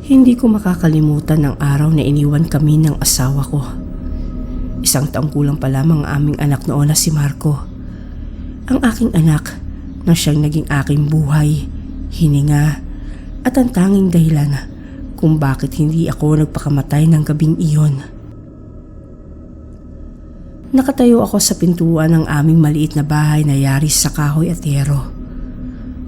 Hindi ko makakalimutan ang araw na iniwan kami ng asawa ko. 1 taong kulang pa lamang ang aming anak noon na si Marco. Ang aking anak na siyang naging aking buhay, hininga at ang tanging dahilan kung bakit hindi ako nagpakamatay ng gabing iyon. Nakatayo ako sa pintuan ng aming maliit na bahay na yari sa kahoy at yero.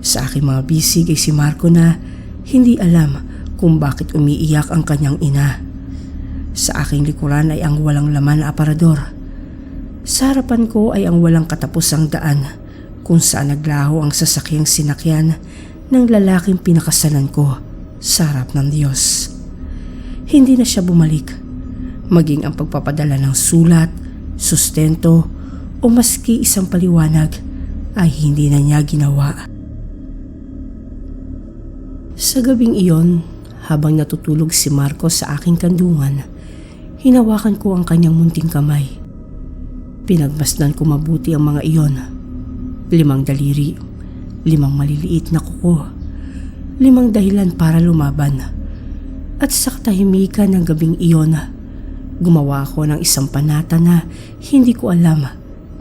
Sa aking mga bisig ay si Marco na hindi alam kung bakit umiiyak ang kanyang ina. Sa aking likuran ay ang walang laman na aparador. Sa harapan ko ay ang walang katapusang daan kung saan naglaho ang sasakyang sinakyan ng lalaking pinakasalan ko sa harap ng Diyos. Hindi na siya bumalik, maging ang pagpapadala ng sulat, sustento o maski isang paliwanag ay hindi na niya ginawa. Sa gabing iyon, habang natutulog si Marco sa aking kandungan, hinawakan ko ang kanyang munting kamay. Pinagmasdan ko mabuti ang mga iyon. 5 daliri, 5 maliliit na kuko, 5 dahilan para lumaban. At sa katahimikan ng gabing iyon, gumawa ako ng isang panata na hindi ko alam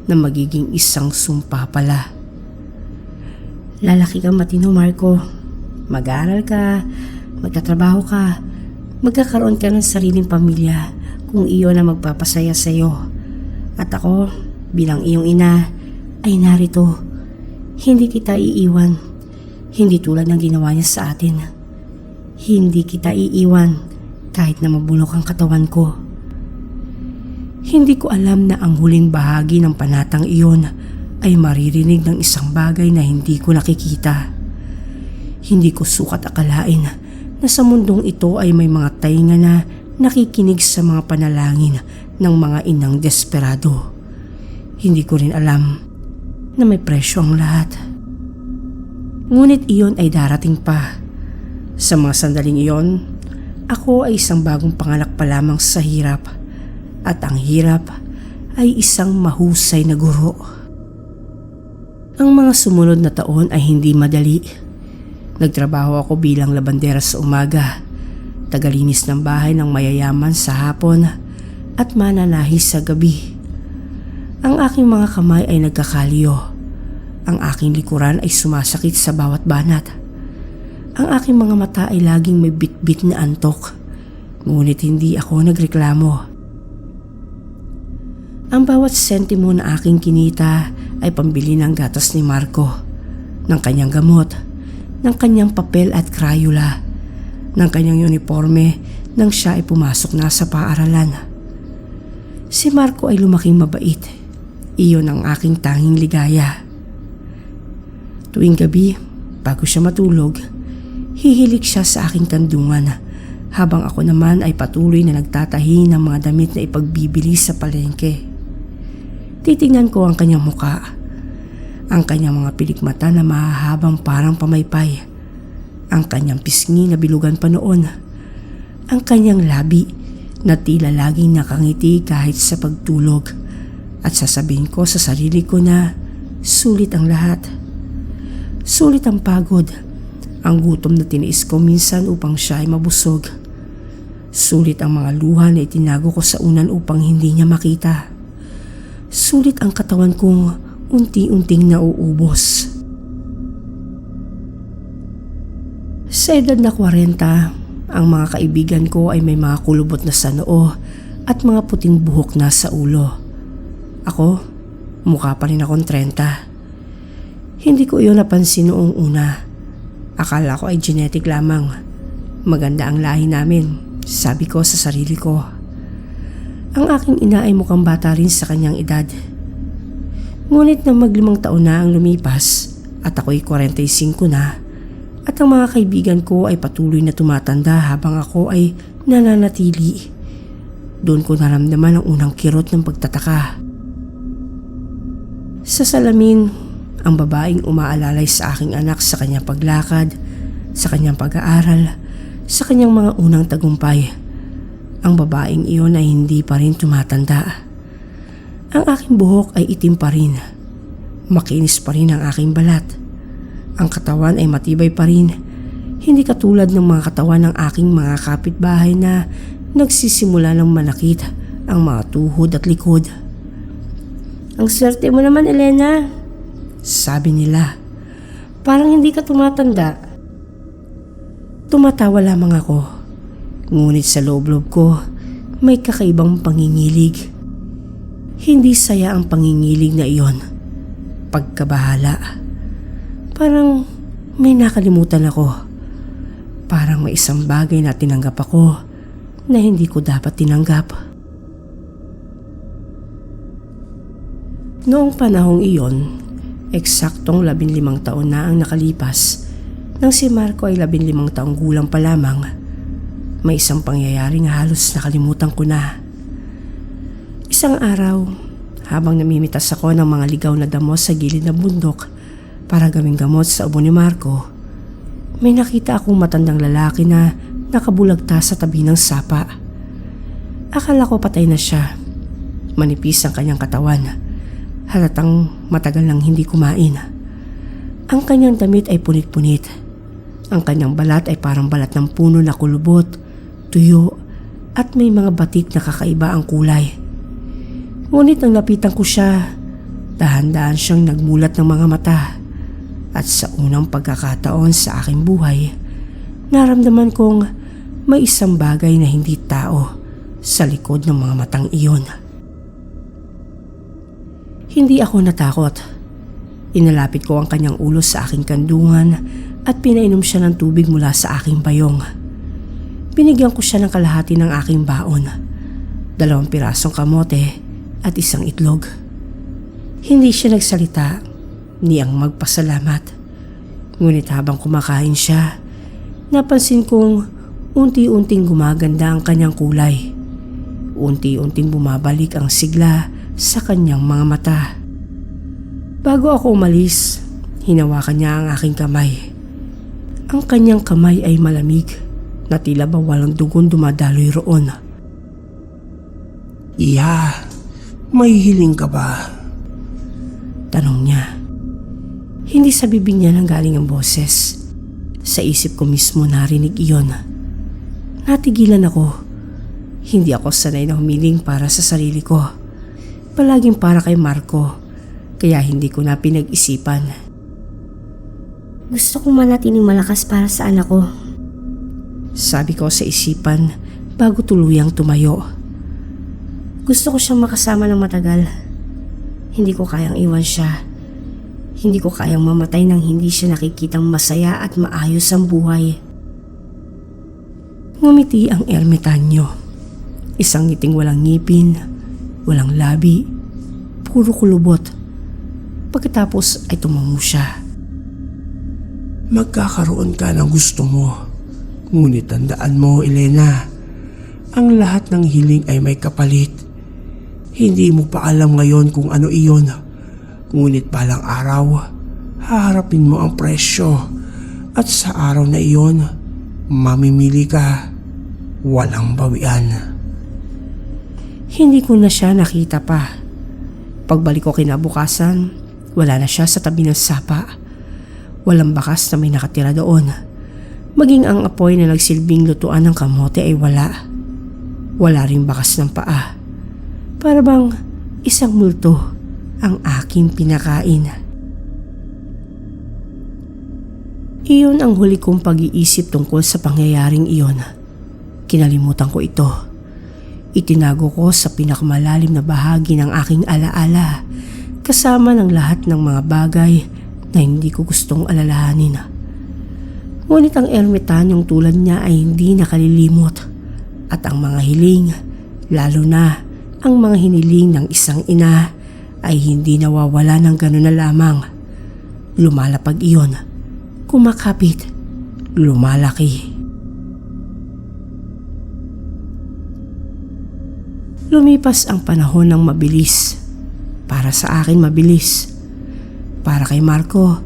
na magiging isang sumpa pala. Lalaki kang matino, Marco. Mag-aaral ka, magtatrabaho ka, magkakaroon ka ng sariling pamilya kung iyon ang magpapasaya sa iyo. At ako, bilang iyong ina, ay narito. Hindi kita iiwan, hindi tulad ng ginawa niya sa atin. Hindi kita iiwan kahit na mabulok ang katawan ko. Hindi ko alam na ang huling bahagi ng panatang iyon ay maririnig ng isang bagay na hindi ko nakikita. Hindi ko sukat akalain na sa mundong ito ay may mga tainga na nakikinig sa mga panalangin ng mga inang desperado. Hindi ko rin alam na may presyo ang lahat. Ngunit iyon ay darating pa. Sa mga sandaling iyon, ako ay isang bagong panganak pa lamang sa hirap. At ang hirap ay isang mahusay na guro. Ang mga sumunod na taon ay hindi madali. Nagtrabaho ako bilang labandera sa umaga, tagalinis ng bahay ng mayayaman sa hapon at mananahi sa gabi. Ang aking mga kamay ay nagkakalyo. Ang aking likuran ay sumasakit sa bawat banat. Ang aking mga mata ay laging may bitbit na antok, ngunit hindi ako nagreklamo. Ang bawat sentimo na aking kinita ay pambili ng gatas ni Marco, ng kanyang gamot, ng kanyang papel at krayula, ng kanyang uniforme nang siya ay pumasok na sa paaralan. Si Marco ay lumaking mabait. Iyon ang aking tanging ligaya. Tuwing gabi, bago siya matulog, hihilik siya sa aking kandungan habang ako naman ay patuloy na nagtatahi ng mga damit na ipagbibili sa palengke. Titingnan ko ang kanyang muka, ang kanyang mga pilikmata na mahahabang parang pamaypay, ang kanyang pisngi na bilugan pa noon, ang kanyang labi na tila laging nakangiti kahit sa pagtulog, at sasabihin ko sa sarili ko na sulit ang lahat. Sulit ang pagod, ang gutom na tiniis ko minsan upang siya ay mabusog. Sulit ang mga luha na itinago ko sa unan upang hindi niya makita. Sulit ang katawan kong unti-unting nauubos. Sa edad na 40, ang mga kaibigan ko ay may mga kulubot na sa noo at mga puting buhok na sa ulo. Ako, mukha pa rin akong 30. Hindi ko iyon napansin noong una. Akala ko ay genetic lamang. Maganda ang lahi namin, sabi ko sa sarili ko. Ang aking ina ay mukhang bata rin sa kanyang edad. Ngunit nang 5 taon na ang lumipas at ako'y 45 na, at ang mga kaibigan ko ay patuloy na tumatanda habang ako ay nananatili, doon ko naramdaman ang unang kirot ng pagtataka. Sa salamin, ang babaeng umaalalay sa aking anak sa kanyang paglakad, sa kanyang pag-aaral, sa kanyang mga unang tagumpay. Ang babaeng iyon ay hindi pa rin tumatanda. Ang aking buhok ay itim pa rin. Makinis pa rin ang aking balat. Ang katawan ay matibay pa rin. Hindi katulad ng mga katawan ng aking mga kapitbahay na nagsisimula ng manakit ang mga tuhod at likod. "Ang swerte mo naman, Elena," sabi nila. "Parang hindi ka tumatanda." Tumatawa lamang ako. Ngunit sa loob-loob ko, may kakaibang pangingilig. Hindi saya ang pangingilig na iyon. Pagkabahala. Parang may nakalimutan ako. Parang may isang bagay na tinanggap ako na hindi ko dapat tinanggap. Noong panahong iyon, eksaktong 15 taon na ang nakalipas nang si Marco ay 15 taong gulang pa lamang. May isang pangyayaring halos nakalimutan ko na. Isang araw, habang namimitas ako ng mga ligaw na damo sa gilid ng bundok para gawing gamot sa ubo ni Marco, may nakita akong matandang lalaki na nakabulagta sa tabi ng sapa. Akala ko patay na siya. Manipis ang kanyang katawan. Halatang matagal nang hindi kumain. Ang kanyang damit ay punit-punit. Ang kanyang balat ay parang balat ng puno na kulubot, tuyo, at may mga batik na kakaiba ang kulay. Ngunit nang lapitan ko siya, dahan-dahan siyang nagmulat ng mga mata. At sa unang pagkakataon sa aking buhay, naramdaman kong may isang bagay na hindi tao sa likod ng mga matang iyon. Hindi ako natakot. Inalapit ko ang kanyang ulo sa aking kandungan at pinainom siya ng tubig mula sa aking bayong. Binigyan ko siya ng kalahati ng aking baon, 2 pirasong kamote at 1 itlog. Hindi siya nagsalita, niyang magpasalamat. Ngunit habang kumakain siya, napansin kong unti-unting gumaganda ang kanyang kulay. Unti-unting bumabalik ang sigla sa kanyang mga mata. Bago ako umalis, hinawakan niya ang aking kamay. Ang kanyang kamay ay malamig na tila ba walang dugon dumadaloy roon. "Iya, may hiling ka ba?" Tanong niya. Hindi sa bibig niya nang galing ang boses. Sa isip ko mismo narinig iyon. Natigilan ako. Hindi ako sanay na humiling para sa sarili ko. Palaging para kay Marco, kaya hindi ko na pinag-isipan. "Gusto kong manatiling malakas para sa anak ko." Sabi ko sa isipan bago tuluyang tumayo. "Gusto ko siyang makasama ng matagal. Hindi ko kayang iwan siya. Hindi ko kayang mamatay nang hindi siya nakikitang masaya at maayos ang buhay." Ngumiti ang ermitanyo. Isang ngiting walang ngipin, walang labi, puro kulubot. Pagkatapos ay tumango siya. "Magkakaroon ka ng gusto mo. Ngunit tandaan mo, Elena, ang lahat ng hiling ay may kapalit. Hindi mo pa alam ngayon kung ano iyon. Ngunit balang araw, haharapin mo ang presyo. At sa araw na iyon, mamimili ka. Walang bawian." Hindi ko na siya nakita pa. Pagbalik ko kinabukasan, wala na siya sa tabi ng sapa. Walang bakas na may nakatira doon. Maging ang apoy na nagsilbing lutuan ng kamote ay wala. Wala ring bakas ng paa. Para bang isang multo ang aking pinakain. Iyon ang huli kong pag-iisip tungkol sa pangyayaring iyon. Kinalimutan ko ito. Itinago ko sa pinakamalalim na bahagi ng aking alaala, kasama ng lahat ng mga bagay na hindi ko gustong alalahanin. Ngunit ang ermitanyong tulad niya ay hindi nakalilimot, at ang mga hiling, lalo na ang mga hiniling ng isang ina, ay hindi nawawala ng gano'n na lamang. Lumalapag iyon, kumakapit, lumalaki. Lumipas ang panahon ng mabilis. Para sa akin mabilis. Para kay Marco,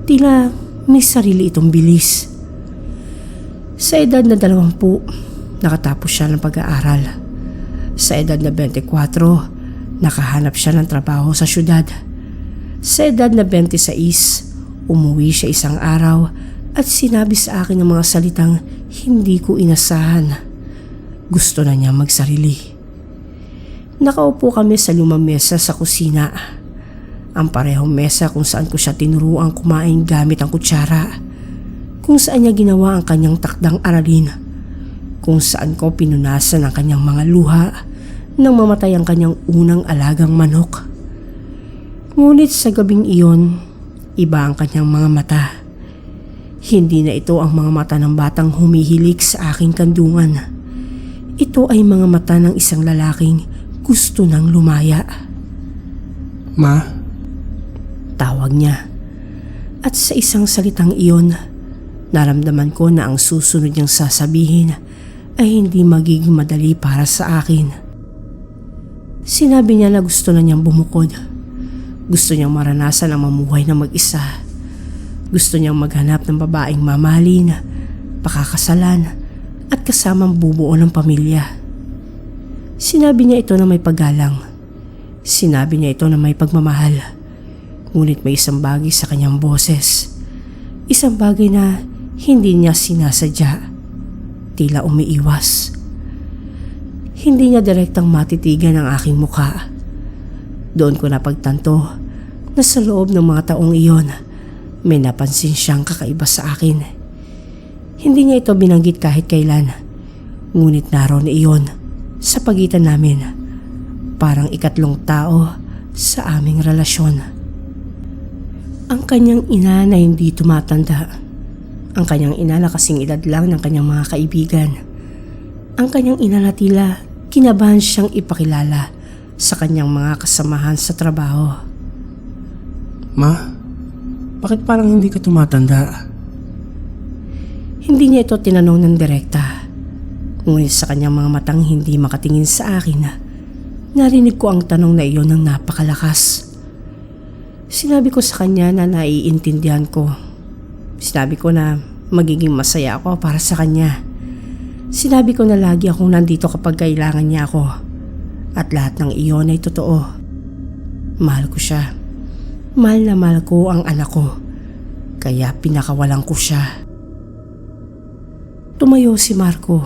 tila may sarili itong bilis. Sa edad na 20, nakatapos siya ng pag-aaral. Sa edad na 24, nakahanap siya ng trabaho sa syudad. Sa edad na 26, umuwi siya isang araw at sinabi sa akin ng mga salitang hindi ko inasahan. Gusto na niya magsarili. Nakaupo kami sa lumang mesa sa kusina. Ang parehong mesa kung saan ko siya tinuruang kumain gamit ang kutsara. Kung saan niya ginawa ang kanyang takdang aralin. Kung saan ko pinunasan ang kanyang mga luha nang mamatay ang kanyang unang alagang manok. Ngunit sa gabing iyon, iba ang kanyang mga mata. Hindi na ito ang mga mata ng batang humihilik sa aking kandungan. Ito ay mga mata ng isang lalaking gusto nang lumaya. Ma? Tawag niya. At sa isang salitang iyon, naramdaman ko na ang susunod niyang sasabihin ay hindi magiging madali para sa akin. Sinabi niya na gusto na niyang bumukod. Gusto niyang maranasan ang mamuhay na mag-isa. Gusto niyang maghanap ng babaeng mamahalin, pakakasalan at kasamang bubuo ng pamilya. Sinabi niya ito na may paggalang. Sinabi niya ito na may pagmamahal. Ngunit may isang bagay sa kanyang boses. Isang bagay na hindi niya sinasadya. Tila umiiwas. Hindi niya direktang matitigan ang aking mukha. Doon ko napagtanto na sa loob ng mga taong iyon, may napansin siyang kakaiba sa akin. Hindi niya ito binanggit kahit kailan. Ngunit naroon iyon sa pagitan namin. Parang ikatlong tao sa aming relasyon. Ang kanyang ina na hindi tumatanda. Ang kanyang ina na kasing edad lang ng kanyang mga kaibigan. Ang kanyang ina na tila kinabahan siyang ipakilala sa kanyang mga kasamahan sa trabaho. Ma? Bakit parang hindi ka tumatanda? Hindi niya ito tinanong ng direkta. Ngunit sa kanyang mga matang hindi makatingin sa akin, narinig ko ang tanong na iyon ng napakalakas. Sinabi ko sa kanya na naiintindihan ko. Sinabi ko na magiging masaya ako para sa kanya. Sinabi ko na lagi akong nandito kapag kailangan niya ako. At lahat ng iyon ay totoo. Mahal ko siya. Mahal na mahal ko ang anak ko. Kaya pinakawalan ko siya. Tumayo si Marco.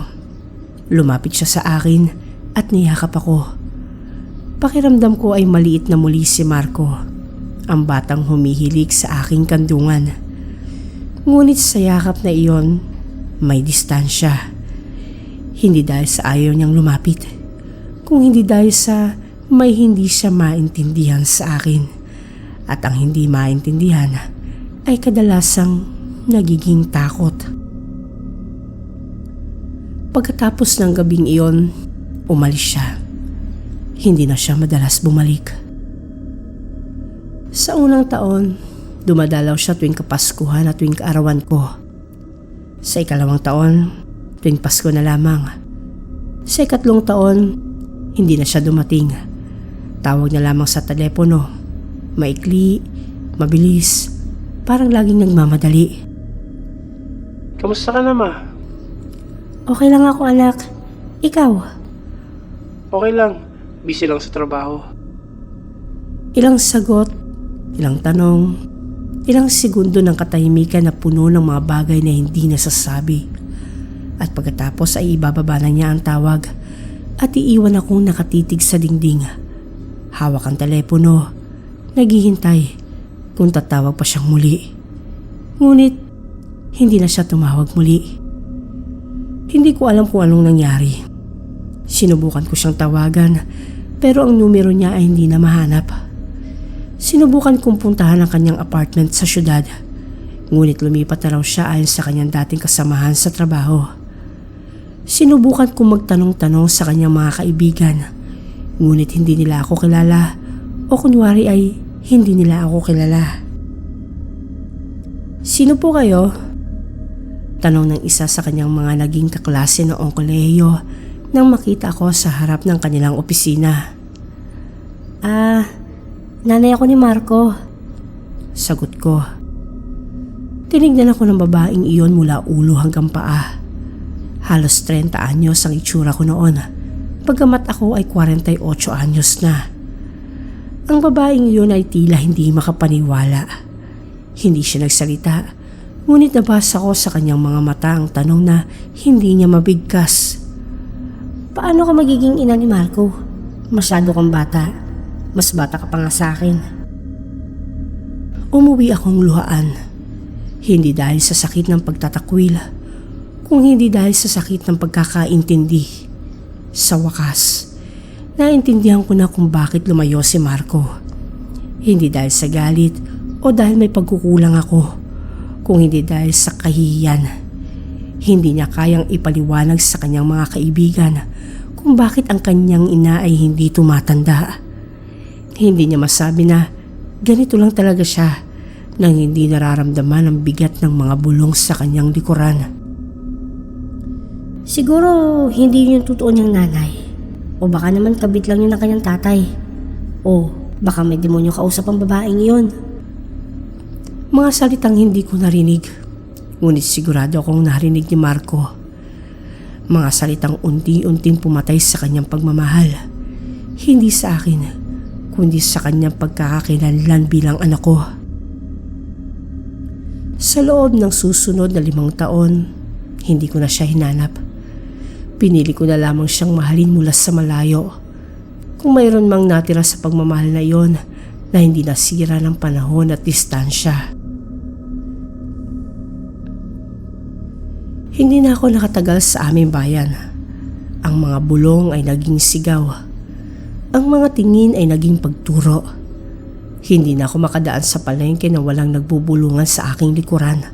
Lumapit siya sa akin at niyakap ako. Pakiramdam ko ay maliit na muli si Marco. Ang batang humihilig sa aking kandungan. Ngunit sa yakap na iyon, may distansya. Hindi dahil sa ayaw niyang lumapit, kung hindi dahil sa may hindi siya maintindihan sa akin. At ang hindi maintindihan ay kadalasang nagiging takot. Pagkatapos ng gabing iyon, umalis siya. Hindi na siya madalas bumalik. Sa unang taon, dumadalaw siya tuwing Kapaskuhan at tuwing kaarawan ko. Sa ikalawang taon, tuwing Pasko na lamang. Sa ikatlong taon, hindi na siya dumating. Tawag niya lamang sa telepono. Maikli, mabilis, parang laging nagmamadali. Kamusta ka na, Ma? Okay lang ako, anak. Ikaw? Okay lang. Busy lang sa trabaho. Ilang sagot, ilang tanong, ilang segundo ng katahimikan na puno ng mga bagay na hindi nasasabi. At pagkatapos ay ibababa na niya ang tawag at iiwan akong nakatitig sa dingding. Hawak ang telepono, naghihintay kung tatawag pa siyang muli. Ngunit hindi na siya tumawag muli. Hindi ko alam kung anong nangyari. Sinubukan ko siyang tawagan pero ang numero niya ay hindi na mahanap. Sinubukan kong puntahan ang kanyang apartment sa syudad. Ngunit lumipat na raw siya ayon sa kanyang dating kasamahan sa trabaho. Sinubukan kong magtanong-tanong sa kanyang mga kaibigan. Ngunit hindi nila ako kilala o kunwari ay hindi nila ako kilala. Sino po kayo? Tanong ng isa sa kanyang mga naging kaklase noong kolehiyo nang makita ako sa harap ng kanilang opisina. Nanay ako ni Marco. Sagot ko. Tinignan ako ng babaeng iyon mula ulo hanggang paa. Halos 30 anyos ang itsura ko noon, pagkamat ako ay 48 anyos na. Ang babaeng iyon ay tila hindi makapaniwala. Hindi siya nagsalita, Ngunit nabasa ko sa kanyang mga mata ang tanong na hindi niya mabigkas. Paano ka magiging ina ni Marco? Masyado kang bata. Mas bata ka pa nga sa akin. Umuwi akong luhaan. Hindi dahil sa sakit ng pagtatakwil, kung hindi dahil sa sakit ng pagkakaintindi. Sa wakas, naintindihan ko na kung bakit lumayo si Marco. Hindi dahil sa galit o dahil may pagkukulang ako, kung hindi dahil sa kahihiyan. Hindi niya kayang ipaliwanag sa kanyang mga kaibigan kung bakit ang kanyang ina ay hindi tumatanda. Hindi niya masabi na ganito lang talaga siya nang hindi nararamdaman ang bigat ng mga bulong sa kanyang likuran. Siguro hindi yun yung totoo niyang nanay. O baka naman kabit lang yun ng kanyang tatay. O baka may demonyo kausap ang babaeng yun. Mga salitang hindi ko narinig, ngunit sigurado akong narinig ni Marco. Mga salitang unti-unting pumatay sa kanyang pagmamahal. Hindi sa akin, kundi sa kanyang pagkakakilanlan bilang anak ko. Sa loob ng susunod na 5 taon, hindi ko na siya hinanap. Pinili ko na lamang siyang mahalin mula sa malayo. Kung mayroon mang natira sa pagmamahal na iyon na hindi nasira ng panahon at distansya. Hindi na ako nakatagal sa aming bayan. Ang mga bulong ay naging sigaw. Ang mga tingin ay naging pagturo. Hindi na ako makadaan sa palengke na walang nagbubulungan sa aking likuran.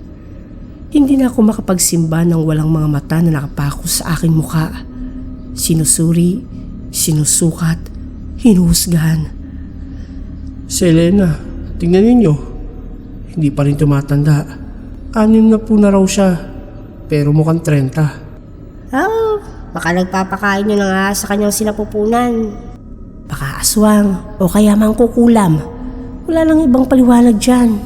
Hindi na ako makapagsimba ng walang mga mata na nakapako sa aking muka. Sinusuri, sinusukat, hinuhusgahan. Si Elena, tingnan ninyo. Hindi pa rin tumatanda. 6 na po na raw siya, pero mukhang 30. Oh, baka nagpapakain nyo na nga sa kanyang sinapupunan. Baka aswang o kaya mangkukulam. Wala lang ibang paliwanag dyan.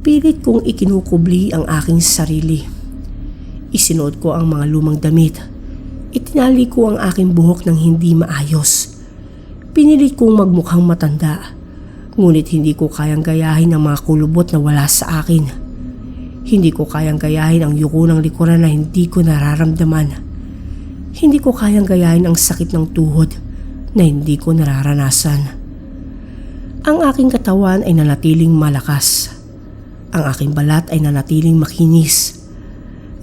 Pilit kong ikinukubli ang aking sarili. Isinuot ko ang mga lumang damit. Itinali ko ang aking buhok ng hindi maayos. Pinilit kong magmukhang matanda. Ngunit hindi ko kayang gayahin ang mga kulubot na wala sa akin. Hindi ko kayang gayahin ang yuko ng likuran na hindi ko nararamdaman. Hindi ko kayang gayahin ang sakit ng tuhod na hindi ko nararanasan. Ang aking katawan ay nanatiling malakas. Ang aking balat ay nanatiling makinis.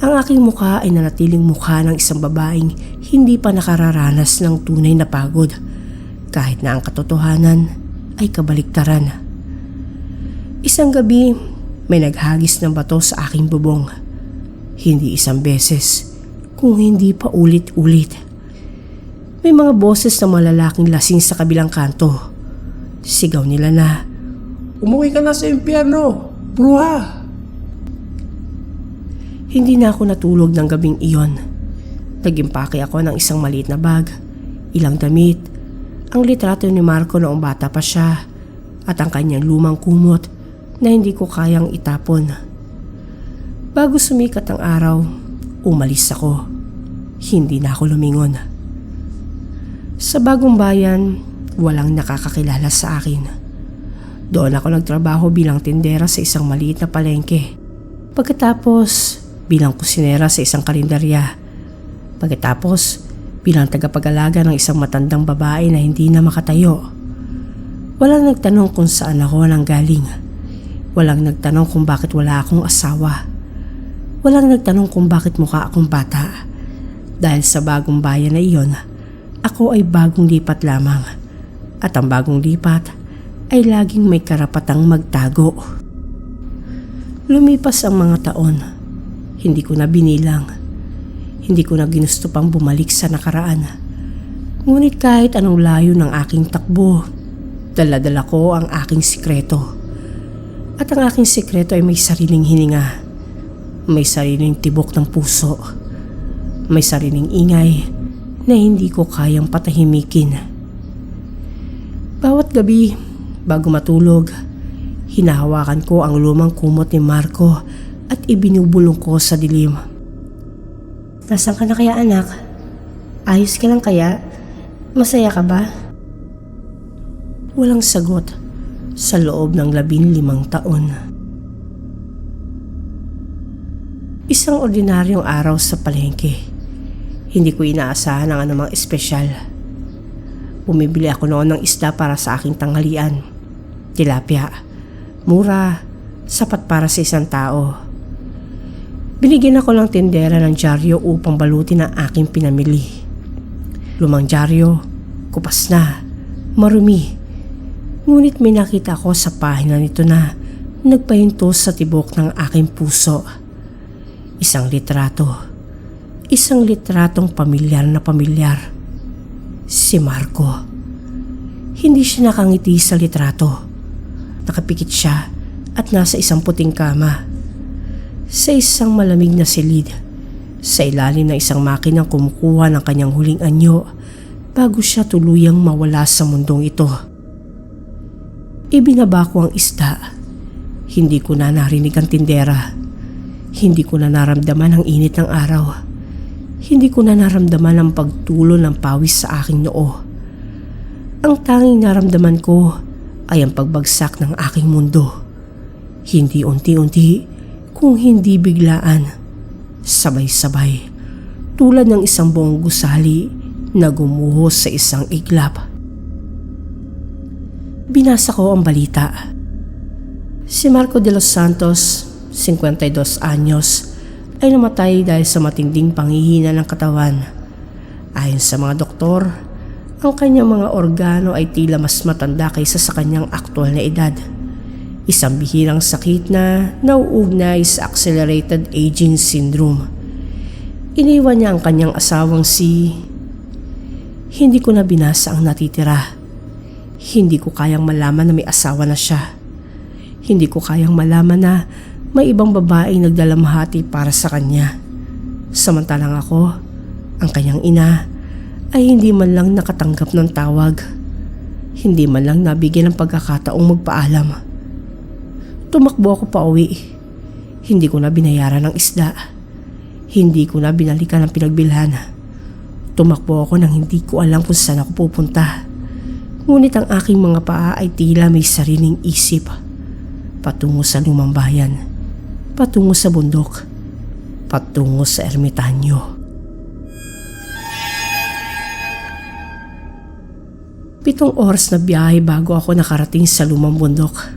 Ang aking mukha ay nanatiling mukha ng isang babaeng hindi pa nakararanas ng tunay na pagod, kahit na ang katotohanan ay kabaliktaran. Isang gabi, may naghagis ng bato sa aking bubong. Hindi isang beses, kung hindi pa ulit-ulit. May mga boses ng malalaking lasing sa kabilang kanto. Sigaw nila na, Umuwi ka na sa impyerno, bruha! Hindi na ako natulog ng gabing iyon. Nag-impake ako ng isang maliit na bag, ilang damit, ang litrato ni Marco noong bata pa siya, at ang kanyang lumang kumot na hindi ko kayang itapon. Bago sumikat ang araw, umalis ako. Hindi na ako lumingon. Sa bagong bayan, walang nakakakilala sa akin. Doon ako nagtrabaho bilang tindera sa isang maliit na palengke. Pagkatapos, bilang kusinera sa isang karinderya. Pagkatapos, bilang tagapag-alaga ng isang matandang babae na hindi na makatayo. Walang nagtanong kung saan ako nanggaling. Walang nagtanong kung bakit wala akong asawa. Walang nagtanong kung bakit mukha akong bata. Dahil sa bagong bayan na iyon, ako ay bagong lipat lamang. At ang bagong lipat ay laging may karapatang magtago. Lumipas ang mga taon. Hindi ko na binilang. Hindi ko na ginusto pang bumalik sa nakaraan. Ngunit kahit anong layo ng aking takbo, dala-dala ko ang aking sikreto. At ang aking sikreto ay may sariling hininga. May sariling tibok ng puso. May sariling ingay na hindi ko kayang patahimikin. Bawat gabi, bago matulog, hinahawakan ko ang lumang kumot ni Marco at ibinubulong ko sa dilim. Nasaan ka na kaya, anak? Ayos ka lang kaya? Masaya ka ba? Walang sagot sa loob ng 15 taon. Isang ordinaryong araw sa palengke. Hindi ko inaasahan ang anumang espesyal. Bumibili ako noon ng isda para sa aking tanghalian. Tilapia. Mura. Sapat para sa isang tao. Binigyan ako ng tindera ng dyaryo upang balutin ang aking pinamili. Lumang dyaryo, kupas na, marumi. Ngunit may nakita ko sa pahina nito na nagpahinto sa tibok ng aking puso. Isang litrato. Isang litratong pamilyar na pamilyar. Si Marco. Hindi siya nakangiti sa litrato. Nakapikit siya at nasa isang puting kama. Sa isang malamig na silid. Sa ilalim ng isang makinang kumukuha ng kanyang huling anyo bago siya tuluyang mawala sa mundong ito. Ibinaba ko ang isda. Hindi ko na narinig ang tindera. Hindi ko na naramdaman ang init ng araw. Hindi ko na naramdaman ang pagtulo ng pawis sa aking noo. Ang tanging naramdaman ko ay ang pagbagsak ng aking mundo. Hindi unti-unti, kung hindi biglaan. Sabay-sabay, tulad ng isang buong gusali na gumuhos sa isang iglap. Binasa ko ang balita. Si Marco de los Santos, 52 anyos, ay namatay dahil sa matinding panghihina ng katawan. Ayon sa mga doktor, ang kanyang mga organo ay tila mas matanda kaysa sa kanyang aktwal na edad. Isang bihirang sakit na nauugnay sa accelerated aging syndrome. Iniwan niya ang kanyang asawang si... Hindi ko na binasa ang natitira. Hindi ko kayang malaman na may asawa na siya. Hindi ko kayang malaman na may ibang babaeng nagdalamhati para sa kanya. Samantalang ako, ang kanyang ina, ay hindi man lang nakatanggap ng tawag. Hindi man lang nabigyan ng pagkakataong magpaalam. Tumakbo ako pa uwi. Hindi ko na binayaran ng isda. Hindi ko na binalikan ang pinagbilhan. Tumakbo ako nang hindi ko alam kung saan ako pupunta. Ngunit ang aking mga paa ay tila may sariling isip. Patungo sa lumang bayan. Patungo sa bundok. Patungo sa ermitanyo. 7 oras na biyahe bago ako nakarating sa lumang bundok.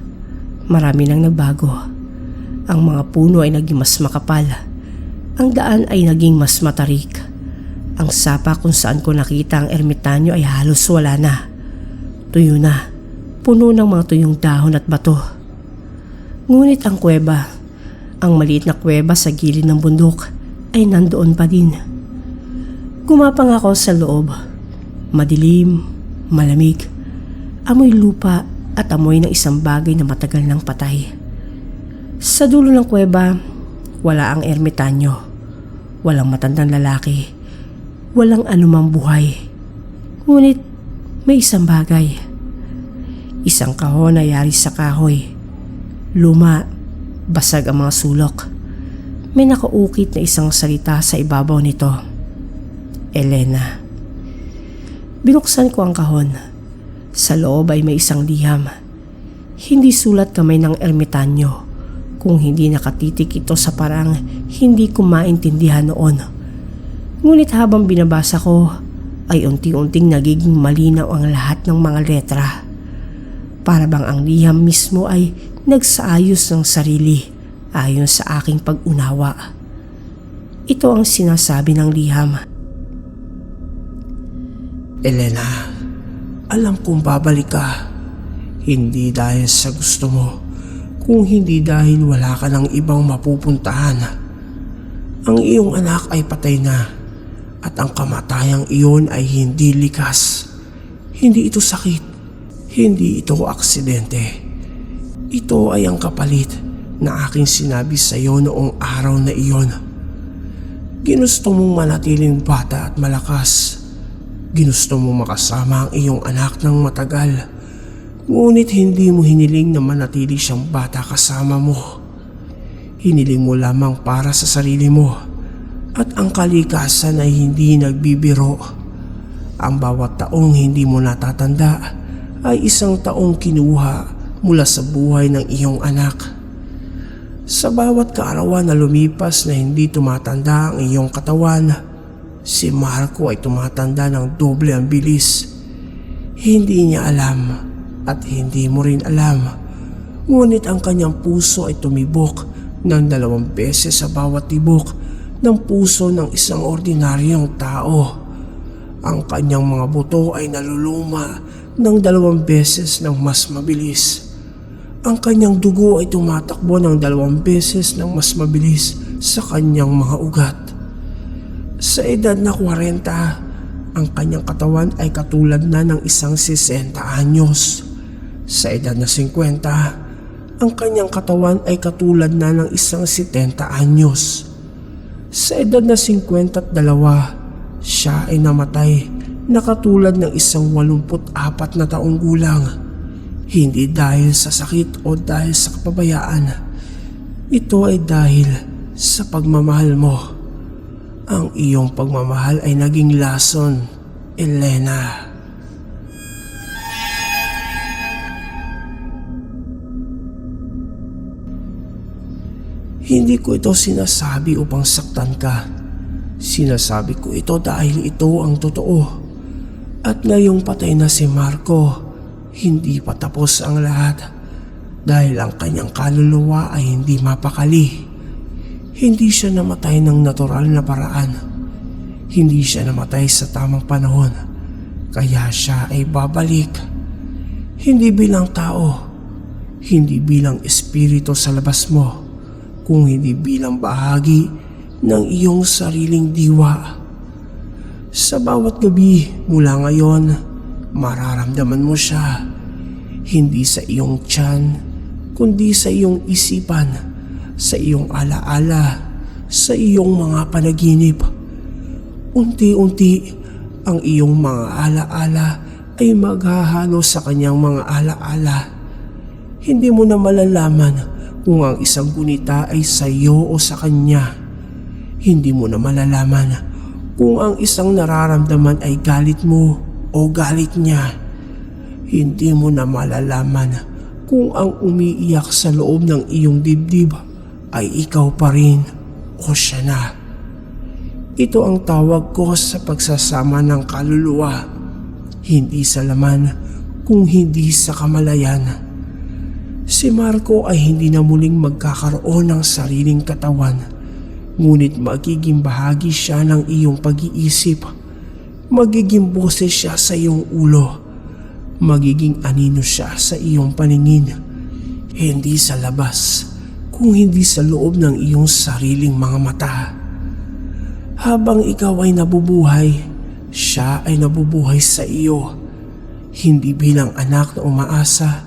Marami nang nagbago. Ang mga puno ay naging mas makapal. Ang daan ay naging mas matarik. Ang sapa kung saan ko nakita ang ermitanyo ay halos wala na. Tuyo na. Puno ng mga tuyong dahon at bato. Ngunit ang kuweba, ang maliit na kuweba sa gilid ng bundok, ay nandoon pa din. Gumapang ako sa loob. Madilim, malamig, amoy lupa at amoy ng isang bagay na matagal nang patay. Sa dulo ng kuweba, wala ang ermitanyo. Walang matandang lalaki. Walang anumang buhay. Ngunit may isang bagay. Isang kahon na yari sa kahoy. Luma, basag ang mga sulok. May nakaukit na isang salita sa ibabaw nito. Elena. Binuksan ko ang kahon. Sa loob ay may isang liham. Hindi sulat kamay ng ermitanyo. Kung hindi nakatitik ito sa parang hindi ko maintindihan noon. Ngunit habang binabasa ko, ay unti-unting nagiging malinaw ang lahat ng mga letra. Para bang ang liham mismo ay nagsaayos ng sarili ayon sa aking pag-unawa. Ito ang sinasabi ng liham. Elena, alam kong babalik ka. Hindi dahil sa gusto mo, kung hindi dahil wala ka ng ibang mapupuntahan. Ang iyong anak ay patay na at ang kamatayang iyon ay hindi likas. Hindi ito sakit. Hindi ito aksidente. Ito ay ang kapalit na aking sinabi sa iyo noong araw na iyon. Ginusto mong manatiling bata at malakas. Ginusto mong makasama ang iyong anak ng matagal. Ngunit hindi mo hiniling na manatili siyang bata kasama mo. Hiniling mo lamang para sa sarili mo. At ang kalikasan ay hindi nagbibiro. Ang bawat taong hindi mo natatanda ay isang taong kinuha mula sa buhay ng iyong anak. Sa bawat kaarawan na lumipas na hindi tumatanda ang iyong katawan, si Marco ay tumatanda ng doble ang bilis. Hindi niya alam at hindi mo rin alam, ngunit ang kanyang puso ay tumibok ng 2 beses sa bawat tibok ng puso ng isang ordinaryong tao. Ang kanyang mga buto ay naluluma ng 2 beses ng mas mabilis. Ang kanyang dugo ay tumatakbo ng 2 beses ng mas mabilis sa kanyang mga ugat. Sa edad na 40, ang kanyang katawan ay katulad na ng isang 60 anyos. Sa edad na 50, ang kanyang katawan ay katulad na ng isang 70 anyos. Sa edad na 52, siya ay namatay na katulad ng isang 84 na taong gulang. Hindi dahil sa sakit o dahil sa kapabayaan. Ito ay dahil sa pagmamahal mo. Ang iyong pagmamahal ay naging lason, Elena. Hindi ko ito sinasabi upang saktan ka. Sinasabi ko ito dahil ito ang totoo. At ngayong patay na si Marco, hindi pa tapos ang lahat dahil ang kanyang kaluluwa ay hindi mapakali. Hindi siya namatay ng natural na paraan. Hindi siya namatay sa tamang panahon, kaya siya ay babalik. Hindi bilang tao, hindi bilang espiritu sa labas mo, kung hindi bilang bahagi ng iyong sariling diwa. Sa bawat gabi mula ngayon, mararamdaman mo siya, hindi sa iyong tiyan, kundi sa iyong isipan, sa iyong alaala, sa iyong mga panaginip. Unti-unti, ang iyong mga alaala ay maghahalo sa kanyang mga alaala. Hindi mo na malalaman kung ang isang gunita ay sa iyo o sa kanya. Hindi mo na malalaman kung ang isang nararamdaman ay galit mo o galit niya. Hindi mo na malalaman kung ang umiiyak sa loob ng iyong dibdib ay ikaw pa rin o siya na. Ito ang tawag ko sa pagsasama ng kaluluwa, hindi sa laman kung hindi sa kamalayan. Si Marco ay hindi na muling magkakaroon ng sariling katawan, ngunit magiging bahagi siya ng iyong pag-iisip. Magiging boses siya sa iyong ulo. Magiging anino siya sa iyong paningin. Hindi sa labas, kung hindi sa loob ng iyong sariling mga mata. Habang ikaw ay nabubuhay, siya ay nabubuhay sa iyo. Hindi bilang anak na umaasa,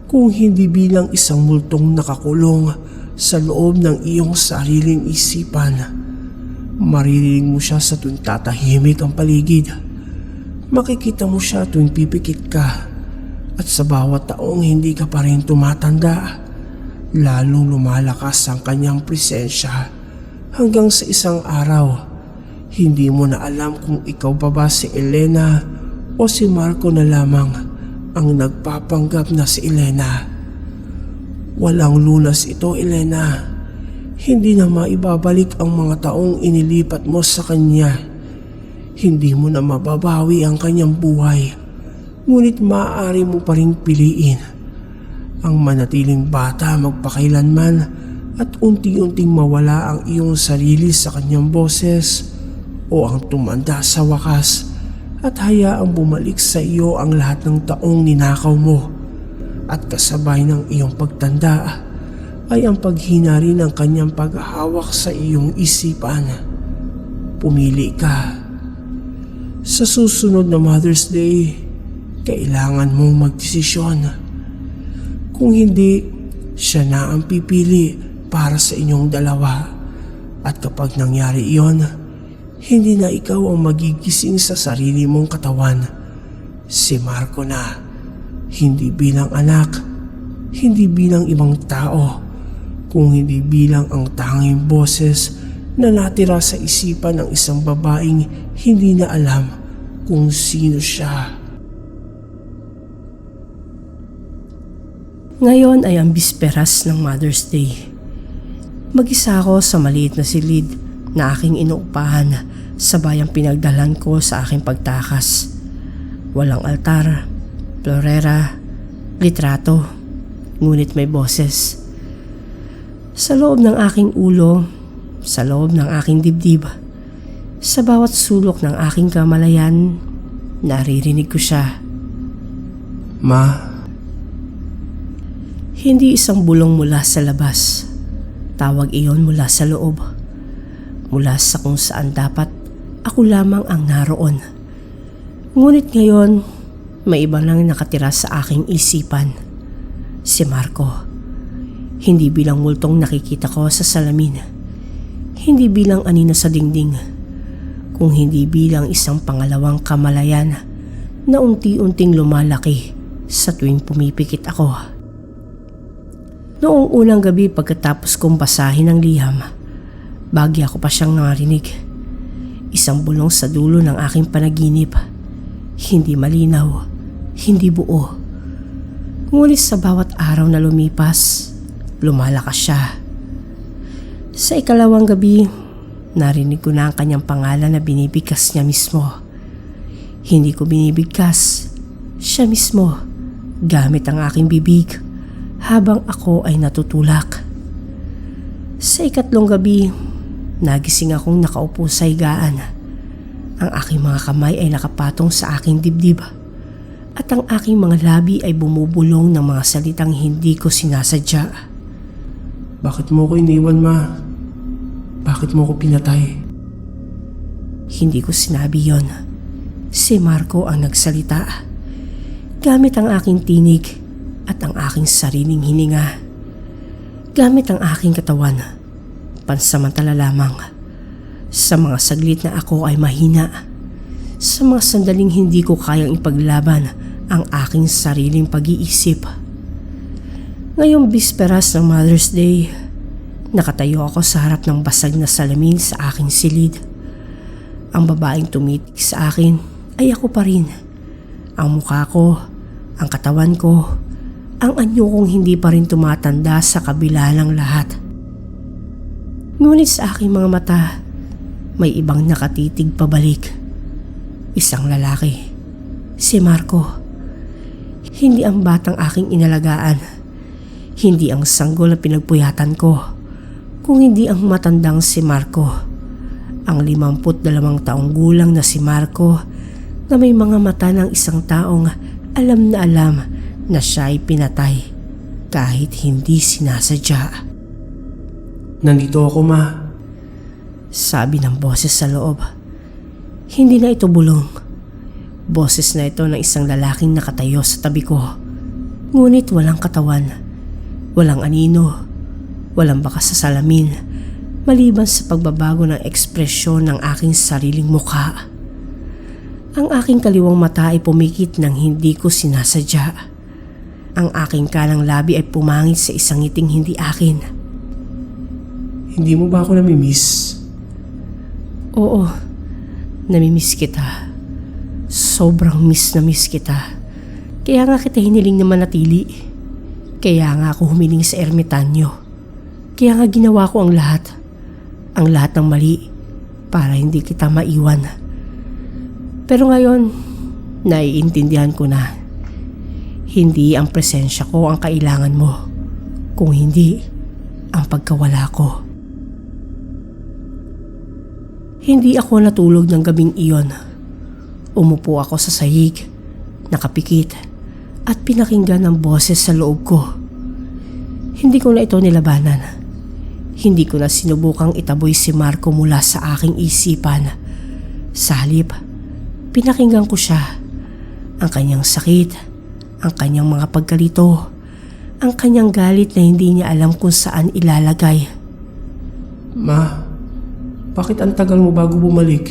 kung hindi bilang isang multong nakakulong sa loob ng iyong sariling isipan. Maririnig mo siya sa tuwing tatahimik ang paligid. Makikita mo siya tuwing pipikit ka. At sa bawat taong hindi ka pa rin tumatanda, lalong lumalakas ang kanyang presensya. Hanggang sa isang araw, hindi mo na alam kung ikaw pa ba si Elena o si Marco na lamang ang nagpapanggap na si Elena. Walang lunas ito, Elena. Hindi na maibabalik ang mga taong inilipat mo sa kanya. Hindi mo na mababawi ang kanyang buhay, ngunit maaari mo pa rin piliin ang manatiling bata magpakailanman at unti-unting mawala ang iyong sarili sa kanyang boses, o ang tumanda sa wakas at hayaang bumalik sa iyo ang lahat ng taong ninakaw mo, at kasabay ng iyong pagtanda ay ang paghina rin ng kanyang paghahawak sa iyong isipan. Pumili ka. Sa susunod na Mother's Day, kailangan mong magdesisyon. Kung hindi, siya na ang pipili para sa inyong dalawa. At kapag nangyari iyon, hindi na ikaw ang magigising sa sarili mong katawan. Si Marco na, hindi bilang anak, hindi bilang ibang tao, kung hindi bilang ang tanging boses na natira sa isipan ng isang babaeng hindi na alam kung sino siya. Ngayon ay ang bisperas ng Mother's Day. Mag-isa ako sa maliit na silid na aking inuupahan sa bayang pinagdalan ko sa aking pagtakas. Walang altar, florera, litrato, ngunit may boses. Sa loob ng aking ulo, sa loob ng aking dibdib, sa bawat sulok ng aking kamalayan, naririnig ko siya. Ma, Hindi isang bulong mula sa labas. Tawag iyon mula sa loob. Mula sa kung saan dapat ako lamang ang naroon. Ngunit ngayon, may iba nang nakatira sa aking isipan. Si Marco. Hindi bilang multong nakikita ko sa salamin. Hindi bilang anino sa dingding. Kung hindi bilang isang pangalawang kamalayan na unti-unting lumalaki sa tuwing pumipikit ako. Noong unang gabi pagkatapos kong basahin ang liham, bagya ko pa siyang narinig. Isang bulong sa dulo ng aking panaginip. Hindi malinaw, hindi buo. Ngunit sa bawat araw na lumipas, lumalakas siya. Sa ikalawang gabi, narinig ko na ang kanyang pangalan na binibigkas niya mismo. Hindi ko binibigkas, siya mismo, gamit ang aking bibig. Habang ako ay natutulak. Sa ikatlong gabi, nagising akong nakaupo sa higaan. Ang aking mga kamay ay nakapatong sa aking dibdib at ang aking mga labi ay bumubulong ng mga salitang hindi ko sinasadya. bakit mo ko iniwan, Ma? Bakit mo ko pinatay? Hindi ko sinabi yon. Si Marco ang nagsalita. Gamit ang aking tinig at ang aking sariling hininga. Gamit ang aking katawan, pansamantala lamang. Sa mga saglit na ako ay mahina. Sa mga sandaling hindi ko kayang ipaglaban ang aking sariling pag-iisip. Ngayong bisperas ng Mother's Day, nakatayo ako sa harap ng basag na salamin sa aking silid. Ang babaeng tumitig sa akin ay ako pa rin. Ang mukha ko, ang katawan ko, ang anyo kong hindi pa rin tumatanda sa kabila ng lahat. Ngunit sa aking mga mata, may ibang nakatitig pabalik. Isang lalaki, si Marco. Hindi ang batang aking inalagaan. Hindi ang sanggol na pinagpuyatan ko, kung hindi ang matandang si Marco. Ang 52 taong gulang na si Marco na may mga mata ng isang taong alam na siya ay pinatay kahit hindi sinasadya. Nandito ako, Ma. Sabi ng boses sa loob. Hindi na ito bulong. Boses na ito ng isang lalaking nakatayo sa tabi ko. Ngunit walang katawan, walang anino, walang bakas sa salamin, maliban sa pagbabago ng ekspresyon ng aking sariling mukha. Ang aking kaliwang mata ay pumikit ng hindi ko sinasadya. Ang aking kanang labi ay pumangit sa isang ngiting hindi akin. Hindi mo ba ako namimiss? Oo, namimiss kita. Sobrang miss na miss kita. Kaya nga kita hiniling na manatili. Kaya nga ako humiling sa ermitanyo. Kaya nga ginawa ko ang lahat. Ang lahat ng mali para hindi kita maiwan. Pero ngayon, naiintindihan ko na. Hindi ang presensya ko ang kailangan mo, kung hindi ang pagkawala ko. Hindi ako natulog ng gabing iyon. Umupo ako sa sahig, nakapikit, at pinakinggan ang boses sa loob ko. Hindi ko na ito nilabanan. Hindi ko na sinubukang itaboy si Marco mula sa aking isipan. Sa halip, pinakinggan ko siya. Ang kanyang sakit, ang kanyang mga pagkalito, ang kanyang galit na hindi niya alam kung saan ilalagay. Ma, bakit ang tagal mo bago bumalik?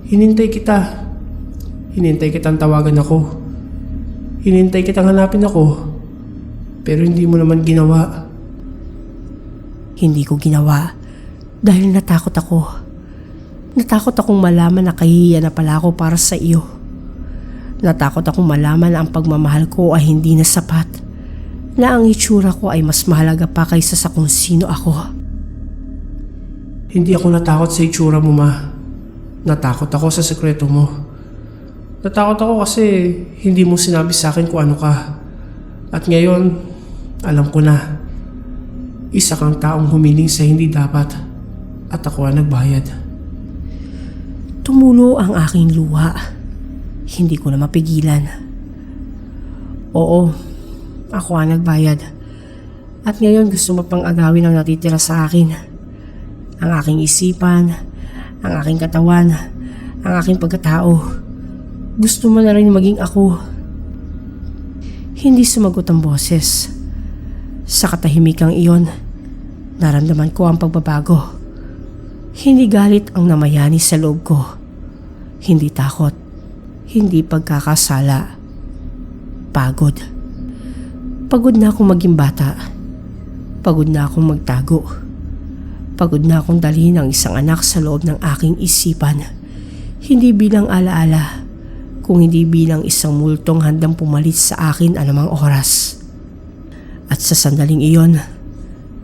Hinintay kita. Hinintay kitang tawagan ako. Hinintay kitang hanapin ako. Pero hindi mo naman ginawa. Hindi ko ginawa dahil natakot ako. Natakot akong malaman na kahihiyan na pala ako para sa iyo. Natakot akong malaman na ang pagmamahal ko ay hindi na sapat. Na ang itsura ko ay mas mahalaga pa kaysa sa kung sino ako. Hindi ako natakot sa itsura mo, ma. Natakot ako sa sekreto mo. Natakot ako kasi hindi mo sinabi sa akin kung ano ka. At ngayon, alam ko na. Isa kang taong humiling sa hindi dapat. At ako ang nagbayad. Tumulo ang aking luha. Hindi ko na mapigilan. Oo, ako ang nagbayad. At ngayon gusto mo pang agawin ang natitira sa akin. Ang aking isipan, ang aking katawan, ang aking pagkatao. Gusto mo na rin maging ako. Hindi sumagot ang boses. Sa katahimikang iyon, naramdaman ko ang pagbabago. Hindi galit ang namayani sa loob ko. Hindi takot. Hindi pagkakasala. Pagod. Pagod na akong maging bata. Pagod na akong magtago. Pagod na akong dalhin ang isang anak sa loob ng aking isipan. Hindi bilang alaala, kung hindi bilang isang multong handang pumalit sa akin anumang oras. At sa sandaling iyon,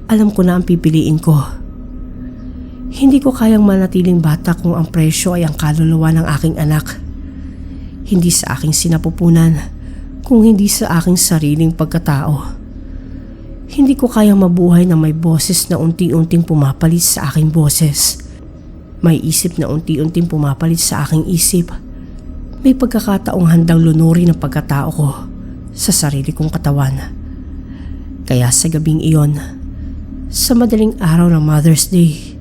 alam ko na ang pipiliin ko. Hindi ko kayang manatiling bata kung ang presyo ay ang kaluluwa ng aking anak. Hindi sa aking sinapupunan, kung hindi sa aking sariling pagkatao. Hindi ko kayang mabuhay na may boses na unti-unting pumapalit sa aking boses. May isip na unti-unting pumapalit sa aking isip. May pagkakataong handang lunurin ang pagkatao ko sa sarili kong katawan. Kaya sa gabing iyon, sa madaling araw ng Mother's Day,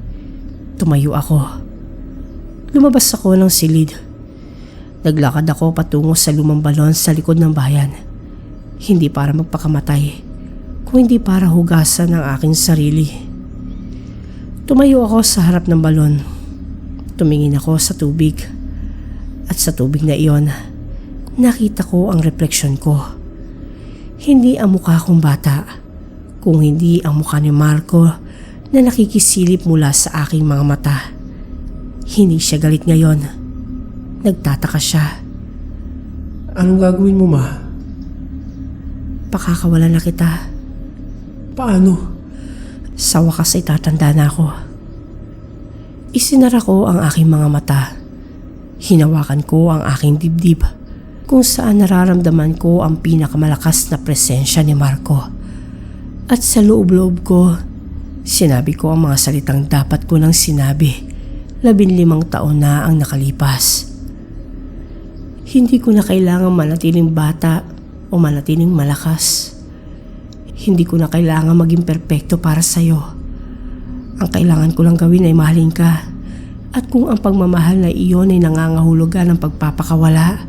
tumayo ako. Lumabas ako ng silid. Naglakad ako patungo sa lumang balon sa likod ng bayan. Hindi para magpakamatay, kung hindi para hugasan ang aking sarili. Tumayo ako sa harap ng balon. Tumingin ako sa tubig. At sa tubig na iyon, nakita ko ang refleksyon ko. Hindi ang mukha kong bata, kung hindi ang mukha ni Marco na nakikisilip mula sa aking mga mata. Hindi siya galit ngayon. Nagtataka siya. Anong gagawin mo, ma? Pakakawalan na kita. Paano? Sa wakas ay tatanda na ako. Isinara ko ang aking mga mata. Hinawakan ko ang aking dibdib kung saan nararamdaman ko ang pinakamalakas na presensya ni Marco. At sa loob-loob ko, sinabi ko ang mga salitang dapat ko nang sinabi 15 taon na ang nakalipas. Hindi ko na kailangang manatiling bata o manatiling malakas. Hindi ko na kailangan maging perpekto para sa'yo. Ang kailangan ko lang gawin ay mahalin ka. At kung ang pagmamahal na iyon ay nangangahulugan ng pagpapakawala,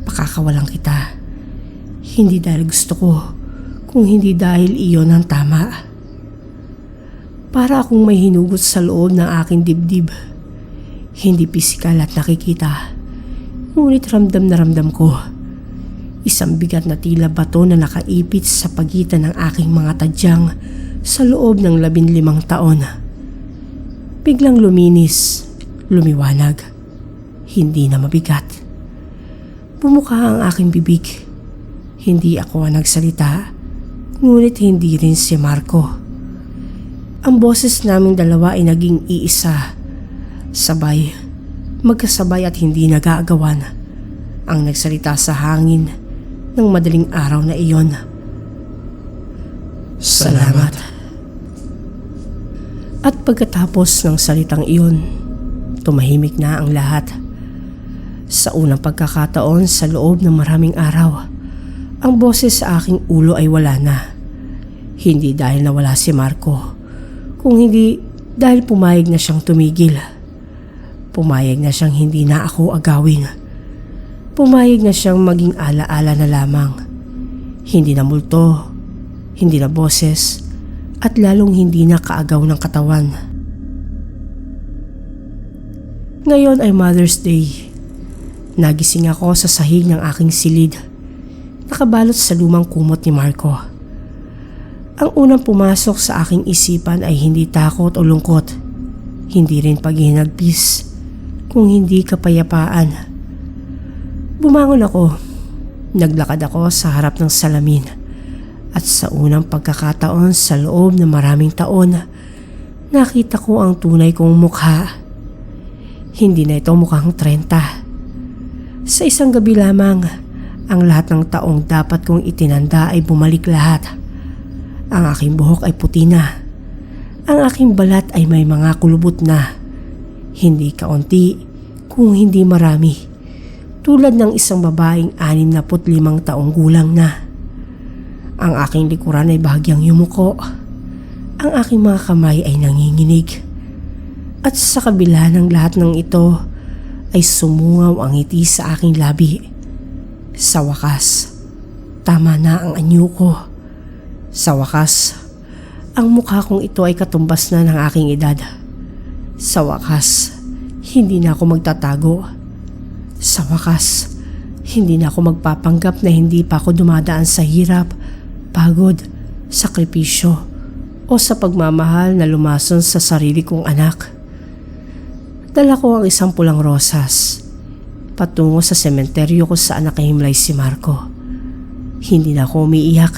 pakakawalan kita. Hindi dahil gusto ko, kung hindi dahil iyon ang tama. Para akong may hinugot sa loob ng aking dibdib. Hindi pisikal at nakikita. Ngunit ramdam na ramdam ko. Isang bigat na tila bato na nakaipit sa pagitan ng aking mga tadyang sa loob ng 15 taon. Biglang luminis, lumiwanag, hindi na mabigat. Bumuka ang aking bibig. Hindi ako ang nagsalita, ngunit hindi rin si Marco. Ang boses naming dalawa ay naging iisa. Sabay, magkasabay at hindi nag-aagawan. Ang nagsalita sa hangin ng madaling araw na iyon. Salamat. At pagkatapos ng salitang iyon, tumahimik na ang lahat. Sa unang pagkakataon sa loob ng maraming araw, ang boses sa aking ulo ay wala na. Hindi dahil nawala si Marco, kung hindi dahil pumayag na siyang tumigil. Pumayag na siyang hindi na ako agawin. Pumayag na siyang maging alaala na lamang. Hindi na multo, hindi na boses, at lalong hindi na kaagaw ng katawan. Ngayon ay Mother's Day. Nagising ako sa sahig ng aking silid, nakabalot sa lumang kumot ni Marco. Ang unang pumasok sa aking isipan ay hindi takot o lungkot, hindi rin paghihinagpis, kung hindi kapayapaan. Bumangon ako, naglakad ako sa harap ng salamin at sa unang pagkakataon sa loob ng maraming taon, nakita ko ang tunay kong mukha. Hindi na ito mukhang 30. Sa isang gabi lamang, ang lahat ng taong dapat kong itinanda ay bumalik lahat. Ang aking buhok ay puti na. Ang aking balat ay may mga kulubot na. Hindi kaunti, kung hindi marami. Tulad ng isang babaeng 65 taong gulang na. Ang aking likuran ay bahagyang yumuko. Ang aking mga kamay ay nanginginig. At sa kabila ng lahat ng ito ay sumungaw ang ngiti sa aking labi. Sa wakas, tama na ang anyo ko. Sa wakas, ang mukha kong ito ay katumbas na ng aking edad. Sa wakas, hindi na ako magtatago. Sa wakas, hindi na ako magpapanggap na hindi pa ako dumadaan sa hirap, pagod, sakripisyo, o sa pagmamahal na lumason sa sarili kong anak. Dala ko ang isang pulang rosas patungo sa sementeryo ko saan nakahimlay si Marco. Hindi na ako umiiyak.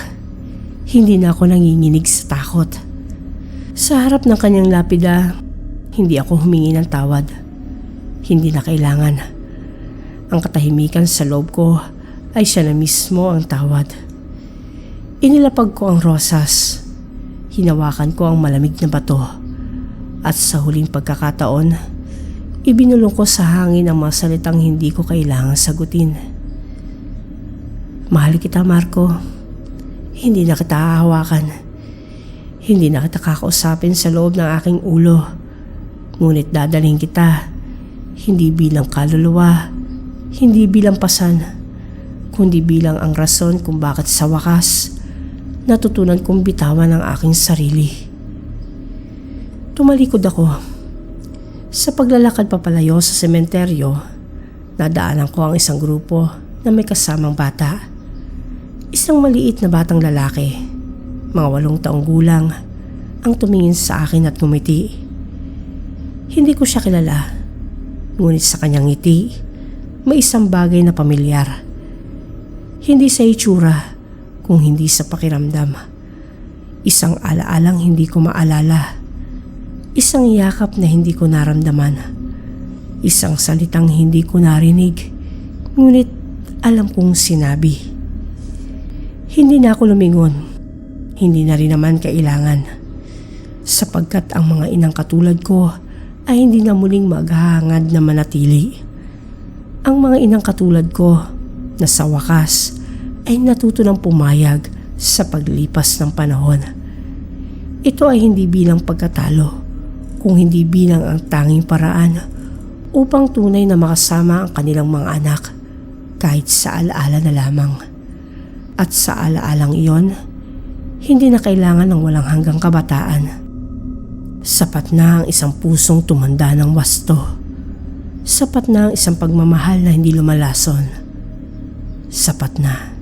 Hindi na ako nanginginig sa takot. Sa harap ng kanyang lapida, hindi ako humingi ng tawad. Hindi na kailangan. Ang katahimikan sa loob ko ay siya na mismo ang tawad. Inilapag ko ang rosas. Hinawakan ko ang malamig na bato. At sa huling pagkakataon, ibinulong ko sa hangin ang mga salitang hindi ko kailangang sagutin. Mahal kita, Marco. Hindi na kita hahawakan. Hindi na kita kakausapin sa loob ng aking ulo. Ngunit dadalhin kita, hindi bilang kaluluwa, hindi bilang pasan, kundi bilang ang rason kung bakit sa wakas natutunan kong bitawan ang aking sarili. Tumalikod ako. Sa paglalakad papalayo sa sementeryo, nadaanan ko ang isang grupo na may kasamang bata. Isang maliit na batang lalaki, mga 8 taong gulang, ang tumingin sa akin at ngumiti. Hindi ko siya kilala, ngunit sa kanyang ngiti, may isang bagay na pamilyar. Hindi sa itsura, kung hindi sa pakiramdam. Isang alaalang hindi ko maalala. Isang yakap na hindi ko naramdaman. Isang salitang hindi ko narinig, ngunit alam kong sinabi. Hindi na ako lumingon. Hindi na rin naman kailangan. Sapagkat ang mga inang katulad ko ay hindi na muling maghahangad na manatili. Ang mga inang katulad ko na sa wakas ay natuto ng pumayag sa paglipas ng panahon. Ito ay hindi bilang pagkatalo, kung hindi bilang ang tanging paraan upang tunay na makasama ang kanilang mga anak kahit sa alaala na lamang. At sa alaalang iyon, hindi na kailangan ng walang hanggang kabataan. Sapat na ang isang pusong tumanda ng wasto. Sapat na ang isang pagmamahal na hindi lumalason. Sapat na.